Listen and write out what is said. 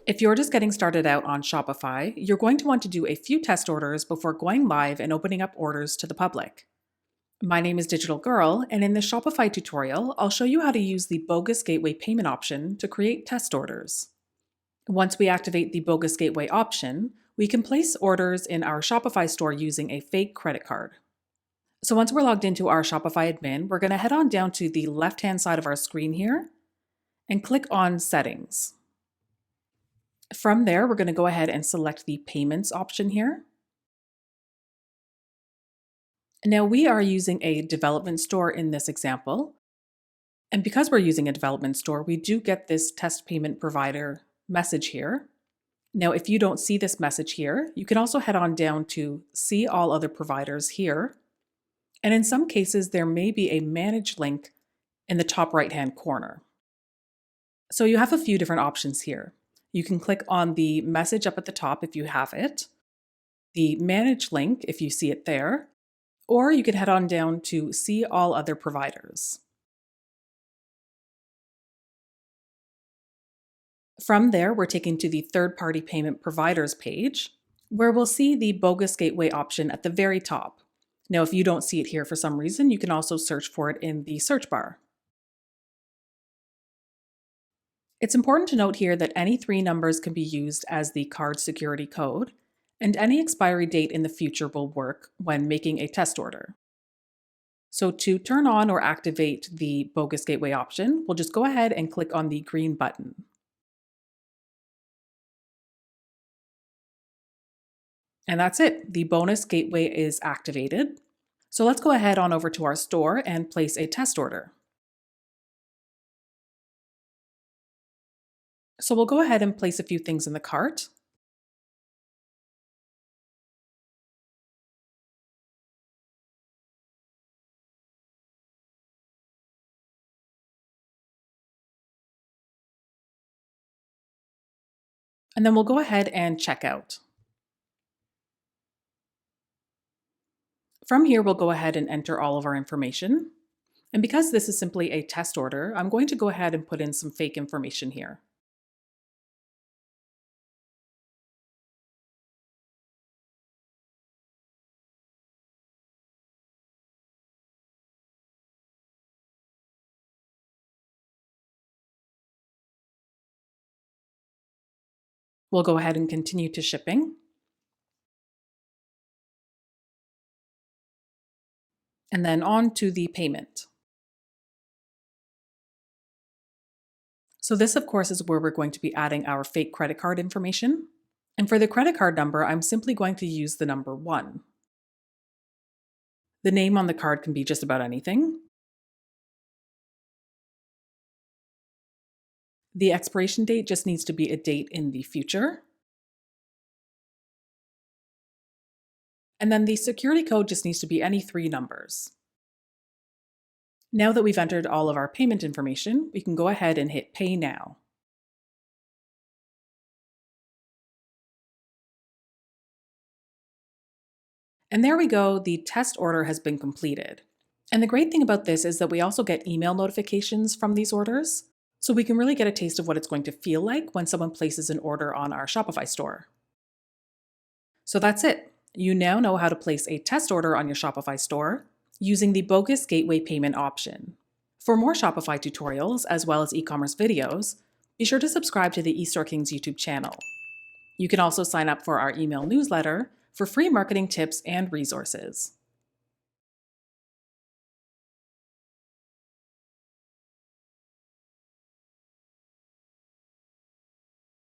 If you're just getting started out on Shopify, you're going to want to do a few test orders before going live and opening up orders to the public. My name is Digital Girl, and in this Shopify tutorial, I'll show you how to use the Bogus Gateway payment option to create test orders. Once we activate the Bogus Gateway option, we can place orders in our Shopify store using a fake credit card. So once we're logged into our Shopify admin, we're going to head on down to the left-hand side of our screen here and click on Settings. From there, we're going to go ahead and select the Payments option here. Now we are using a development store in this example. And because we're using a development store, we do get this test payment provider message here. Now, if you don't see this message here, you can also head on down to See All Other Providers here. And in some cases, there may be a Manage link in the top right-hand corner. So you have a few different options here. You can click on the message up at the top if you have it, the Manage link if you see it there, or you can head on down to See All Other Providers. From there, we're taken to the third-party payment providers page, where we'll see the Bogus Gateway option at the very top. Now, if you don't see it here for some reason, you can also search for it in the search bar. It's important to note here that any 3 numbers can be used as the card security code, and any expiry date in the future will work when making a test order. So to turn on or activate the Bogus Gateway option, we'll just go ahead and click on the green button. And that's it. The Bogus Gateway is activated. So let's go ahead on over to our store and place a test order. So we'll go ahead and place a few things in the cart. And then we'll go ahead and check out. From here, we'll go ahead and enter all of our information. And because this is simply a test order, I'm going to go ahead and put in some fake information here. We'll go ahead and continue to shipping. And then on to the payment. So this, of course, is where we're going to be adding our fake credit card information. And for the credit card number, I'm simply going to use the number 1. The name on the card can be just about anything. The expiration date just needs to be a date in the future. And then the security code just needs to be any 3 numbers. Now that we've entered all of our payment information, we can go ahead and hit Pay Now. And there we go, the test order has been completed. And the great thing about this is that we also get email notifications from these orders, so we can really get a taste of what it's going to feel like when someone places an order on our Shopify store. So that's it. You now know how to place a test order on your Shopify store using the Bogus Gateway payment option. For more Shopify tutorials, as well as e-commerce videos, be sure to subscribe to the eStoreKings YouTube channel. You can also sign up for our email newsletter for free marketing tips and resources.